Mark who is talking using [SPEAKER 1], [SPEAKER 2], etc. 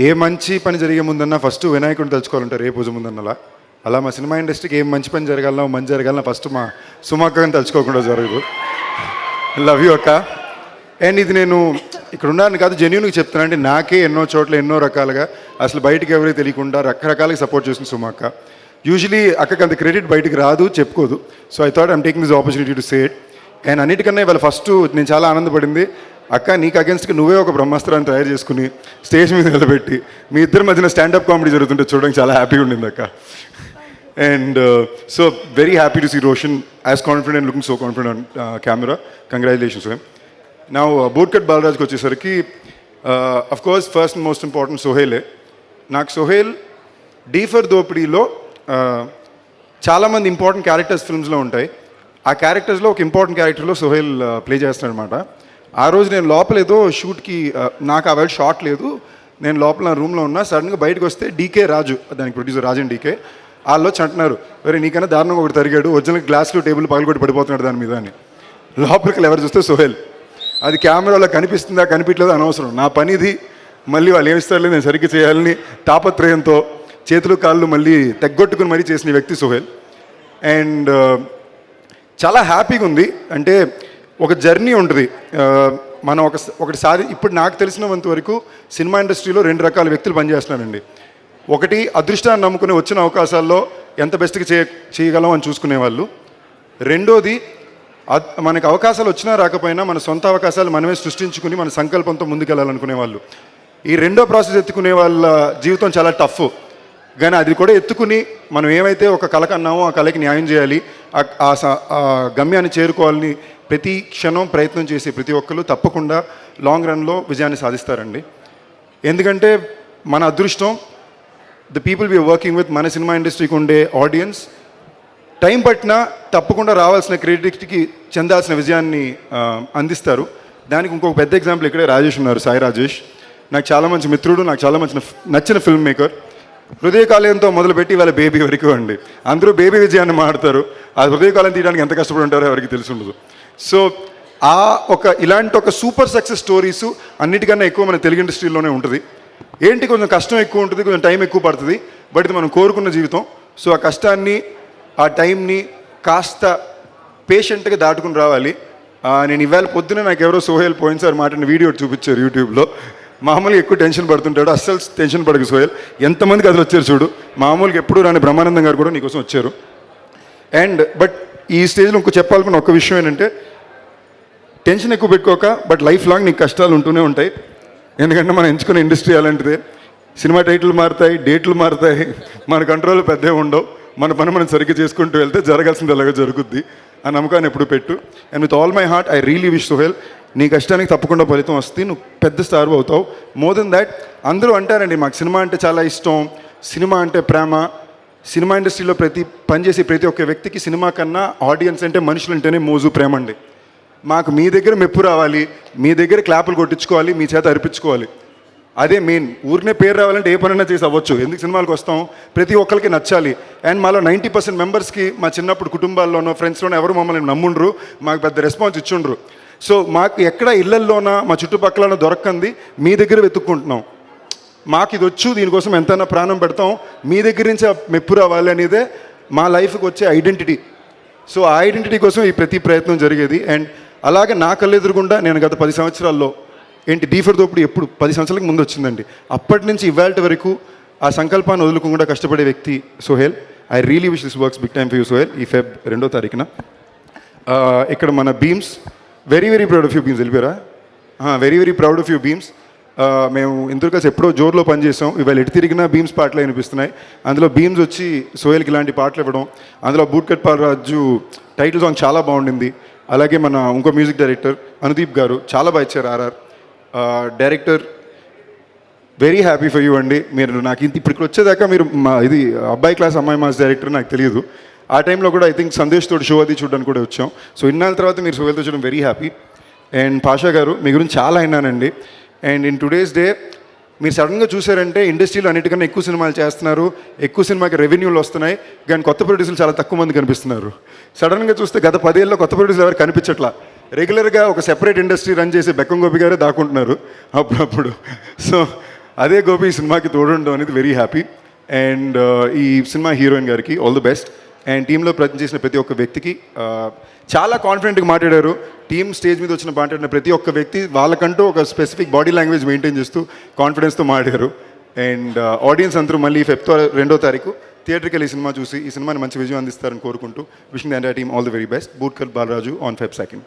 [SPEAKER 1] ఏ మంచి పని జరిగే ముందన్నా ఫస్ట్ వినాయకుడిని తలుచుకోవాలంటారు ఏ పూజ ముందన్నలా. అలా మా సినిమా ఇండస్ట్రీకి ఏం మంచి పని జరగాలన్నా మంచి జరగాలన్నా ఫస్ట్ మా సుమక్కని తలుచుకోకుండా జరగదు. లవ్ యూ అక్క. అండ్ ఇది నేను ఇక్కడ ఉన్నాను కాదు, జెన్యూన్గా చెప్తాను. అంటే నాకే ఎన్నో చోట్ల ఎన్నో రకాలుగా అసలు బయటికి ఎవరికి తెలియకుండా రకరకాలుగా సపోర్ట్ చేస్తుంది సుమక్క. యూజువలీ అక్కకి అంత క్రెడిట్ బయటికి రాదు, చెప్పుకోదు. So I thought I'm taking this opportunity to say it. And అన్నిటికన్నా ఇవాళ ఫస్ట్ నేను చాలా ఆనందపడింది, అక్క నీకు అగేన్స్ట్గా నువ్వే ఒక బ్రహ్మాస్త్రాన్ని తయారు చేసుకుని స్టేజ్ మీద నిలబెట్టి మీ ఇద్దరి మధ్యన స్టాండప్ కామెడీ జరుగుతుంటే చూడడానికి చాలా హ్యాపీగా ఉండింది అక్క. And so very happy to see Roshan as confident and looking so confident on camera. Congratulations ma'am. నా బూట్కట్ బాలరాజ్కి వచ్చేసరికి of course first and most important సోహేలే. నాకు సోహేల్ డీ ఫర్ దోపిడీలో చాలామంది ఇంపార్టెంట్ క్యారెక్టర్స్ ఫిల్మ్స్లో ఉంటాయి. ఆ క్యారెక్టర్స్లో ఒక ఇంపార్టెంట్ క్యారెక్టర్లో సోహేల్ ప్లే చేస్తాడు అనమాట. ఆ రోజు నేను లోపల ఏదో షూట్కి నాకు ఆ వేళ షాట్ లేదు, నేను లోపల నా రూమ్లో ఉన్నా. సడన్గా బయటకు వస్తే డీకే రాజు, దానికి ప్రొడ్యూసర్ రాజన్ డీకే, వాళ్ళు వచ్చి అంటున్నారు, వేరే నీకన్నా దారుణంగా ఒకటి తరిగాడు, ఒరిజినల్ గ్లాస్లో టేబుల్ పగలగొట్టి పడిపోతున్నాడు దాని మీద అని. లోపలికి ఎవరు చూస్తే సోహేల్. అది కెమెరాలో కనిపిస్తుందా కనిపించలేదు అనవసరం, నా పని ఇది. మళ్ళీ వాళ్ళు ఏమిస్తారు నేను సరిగ్గా చేయాలని తాపత్రయంతో చేతులు కాళ్ళు మళ్ళీ తెగ్గొట్టుకుని మరీ చేసిన వ్యక్తి సోహేల్. అండ్ చాలా హ్యాపీగా ఉంది. అంటే ఒక జర్నీ ఉంటుంది. మనం ఒకటిసారి ఇప్పుడు నాకు తెలిసినంత వరకు సినిమా ఇండస్ట్రీలో రెండు రకాల వ్యక్తులు పనిచేస్తున్నారండి. ఒకటి అదృష్టాన్ని నమ్ముకుని వచ్చిన అవకాశాల్లో ఎంత బెస్ట్గా చేయగలం అని చూసుకునే వాళ్ళు. రెండోది మనకు అవకాశాలు వచ్చినా రాకపోయినా మన సొంత అవకాశాలు మనమే సృష్టించుకుని మన సంకల్పంతో ముందుకెళ్ళాలనుకునే వాళ్ళు. ఈ రెండో ప్రాసెస్ ఎత్తుకునే వాళ్ళ జీవితం చాలా టఫ్. కానీ అది కూడా ఎత్తుకుని మనం ఏమైతే ఒక కళ కన్నామో ఆ కళకి న్యాయం చేయాలి, ఆ గమ్యాన్ని చేరుకోవాలని ప్రతి క్షణం ప్రయత్నం చేసే ప్రతి ఒక్కరు తప్పకుండా లాంగ్ రన్లో విజయాన్ని సాధిస్తారండి. ఎందుకంటే మన అదృష్టం the people we're working with, మన సినిమా ఇండస్ట్రీకి ఉండే ఆడియన్స్ టైం పట్టినా తప్పకుండా రావాల్సిన క్రెడిట్కి చెందాల్సిన విజయాన్ని అందిస్తారు. దానికి ఇంకొక పెద్ద ఎగ్జాంపుల్ ఇక్కడే రాజేష్ ఉన్నారు, సాయి రాజేష్. నాకు చాలా మంచి మిత్రుడు, నాకు చాలా మంచి నచ్చిన ఫిల్మ్ మేకర్. హృదయకాలయంతో మొదలుపెట్టి ఇవాళ బేబీ వరకు అండి. అందరూ బేబీ విజయాన్ని మాడతారు, ఆ హృదయకాలం తీయడానికి ఎంత కష్టపడి ఉంటారో ఎవరికి తెలిసి ఉండదు. సో ఇలాంటి ఒక సూపర్ సక్సెస్ స్టోరీస్ అన్నిటికన్నా ఎక్కువ మన తెలుగు ఇండస్ట్రీలోనే ఉంటుంది. ఏంటి కొంచెం కష్టం ఎక్కువ ఉంటుంది, కొంచెం టైం ఎక్కువ పడుతుంది, బట్ ఇది మనం కోరుకున్న జీవితం. సో ఆ కష్టాన్ని ఆ టైంని కాస్త పేషెంట్గా దాటుకుని రావాలి. నేను ఇవాళ పొద్దున నాకు ఎవరో సోహేల్ పోయినసారి మాట్లాడిన వీడియో చూపించారు యూట్యూబ్లో. మామూలుగా ఎక్కువ టెన్షన్ పడుతుంటాడు, అస్సలు టెన్షన్ పడకు సోహేల్, ఎంతమందికి అసలు వచ్చారు చూడు. మామూలుగా ఎప్పుడు రాని బ్రహ్మానందం గారు కూడా నీకోసం వచ్చారు. అండ్ బట్ ఈ స్టేజ్లో ఇంకో చెప్పాలనుకున్న ఒక విషయం ఏంటంటే, టెన్షన్ ఎక్కువ పెట్టుకోక, బట్ లైఫ్ లాంగ్ నీకు కష్టాలు ఉంటూనే ఉంటాయి. ఎందుకంటే మనం ఎంచుకునే ఇండస్ట్రీ అలాంటిదే. సినిమా టైటిల్ మారుతాయి, డేట్లు మారుతాయి, మన కంట్రోల్ పెద్దగా ఉండవు. మన పని మనం సరిగ్గా చేసుకుంటూ వెళ్తే జరగాల్సింది అలాగే జరుగుద్ది. ఆ నమ్మకాన్ని ఎప్పుడు పెట్టు. And with all my heart I really wish Sohel, నీ కష్టానికి తప్పకుండా ఫలితం వస్తే నువ్వు పెద్ద స్టార్ అవుతావు. మోర్ దెన్ దాట్ అందరూ అంటారండి మాకు సినిమా అంటే చాలా ఇష్టం, సినిమా అంటే ప్రేమ. సినిమా ఇండస్ట్రీలో పనిచేసే ప్రతి ఒక్క వ్యక్తికి సినిమా కన్నా ఆడియన్స్ అంటే మనుషులు అంటేనే మోజు, ప్రేమ అండి. మాకు మీ దగ్గర మెప్పు రావాలి, మీ దగ్గర క్లాపులు కొట్టించుకోవాలి, మీ చేత అర్పించుకోవాలి, అదే మెయిన్. ఊరినే పేరు రావాలంటే ఏ పనైనా చేసి అవ్వచ్చు. ఎందుకు సినిమాలకు వస్తాం, ప్రతి ఒక్కరికి నచ్చాలి. అండ్ మాలో 90% మెంబర్స్కి మా చిన్నప్పుడు కుటుంబాల్లోనో ఫ్రెండ్స్లోనో ఎవరు మమ్మల్ని నమ్ముండ్రు, మాకు పెద్ద రెస్పాన్స్ ఇచ్చుండ్రు. సో మాకు ఎక్కడ ఇళ్లల్లోనా మా చుట్టుపక్కల దొరకంది మీ దగ్గర వెతుక్కుంటున్నాం. మాకు ఇది వచ్చు, దీనికోసం ఎంతైనా ప్రాణం పెడతాం, మీ దగ్గర నుంచి మెప్పు రావాలి అనేదే మా లైఫ్కి వచ్చే ఐడెంటిటీ. సో ఆ ఐడెంటిటీ కోసం ఈ ప్రతి ప్రయత్నం జరిగేది. అండ్ అలాగే నా కళ్ళెదురుగుండా నేను గత 10 సంవత్సరాల్లో డీ ఫర్ దోపిడీ ఎప్పుడు 10 సంవత్సరాలకు ముందు వచ్చిందండి. అప్పటి నుంచి ఇవాళ వరకు ఆ సంకల్పాన్ని వదులుకుండా కష్టపడే వ్యక్తి Sohel. I really wish this works big time for you Sohel. ఈ Feb 2వ తారీఖున ఇక్కడ మన Bheems, very very proud of you Bheems. వెళ్ళిపోయారా? Very very proud of you Bheems. మేము ఇంతకు కలిసి ఎప్పుడో జోర్లో పనిచేసాం. ఇవాళ ఎటు తిరిగినా బీమ్స్ పాటలు వినిపిస్తున్నాయి. అందులో బీమ్స్ వచ్చి సోహేల్కి ఇలాంటి పాటలు ఇవ్వడం, అందులో బూట్కట్ బాలరాజు టైటిల్ సాంగ్ చాలా బాగుండింది. అలాగే మన ఇంకో మ్యూజిక్ డైరెక్టర్ అనుదీప్ గారు చాలా బాగా ఇచ్చారు. RR director, very happy for you అండి. మీరు నాకు ఇప్పటికి వచ్చేదాకా మీరు ఇది అబ్బాయి క్లాస్ అమ్మాయి మాస్ డైరెక్టర్ నాకు తెలియదు. ఆ టైంలో కూడా ఐ థింక్ సందేశ్ తోటి షో అది చూడడానికి కూడా వచ్చాం. సో ఇన్నాళ్ళ తర్వాత మీరు సోహేల్తో చూడడం వెరీ హ్యాపీ. అండ్ పాషా గారు, మీ గురించి చాలా విన్నానండి. అండ్ ఇన్ టుడేస్ డే మీరు సడన్గా చూసారంటే ఇండస్ట్రీలో అన్నిటికన్నా ఎక్కువ సినిమాలు చేస్తున్నారు, ఎక్కువ సినిమాకి రెవెన్యూలు వస్తున్నాయి, కానీ కొత్త ప్రొడ్యూసర్లు చాలా తక్కువ మంది కనిపిస్తున్నారు. సడన్గా చూస్తే గత 10 ఏళ్ళలో కొత్త ప్రొడ్యూసర్లు ఎవరు కనిపించట్లా. రెగ్యులర్గా ఒక సెపరేట్ ఇండస్ట్రీ రన్ చేసే బెక్కం గోపి గారే దాక్కుంటున్నారు అప్పుడప్పుడు. సో అదే గోపి ఈ సినిమాకి తోడుండడం అనేది వెరీ హ్యాపీ. అండ్ ఈ సినిమా హీరోయిన్ గారికి ఆల్ ది బెస్ట్. అండ్ టీంలో చేసిన ప్రతి ఒక్క వ్యక్తికి చాలా కాన్ఫిడెంట్గా మాట్లాడారు. టీమ్ స్టేజ్ మీద వచ్చిన మాట్లాడిన ప్రతి ఒక్క వ్యక్తి వాళ్ళకంటూ ఒక స్పెసిఫిక్ బాడీ లాంగ్వేజ్ మెయింటైన్ చేస్తూ కాన్ఫిడెన్స్తో మాట్లాడారు. అండ్ ఆడియన్స్ అందరూ మళ్ళీ ఫిబ్రవరి 2వ తారీఖు థియేటర్కి వెళ్ళి ఈ సినిమా చూసి ఈ సినిమాని మంచి విజయం అందిస్తారని కోరుకుంటూ wishing the entire team all the very best. Bootcut Balaraju on Feb 2nd.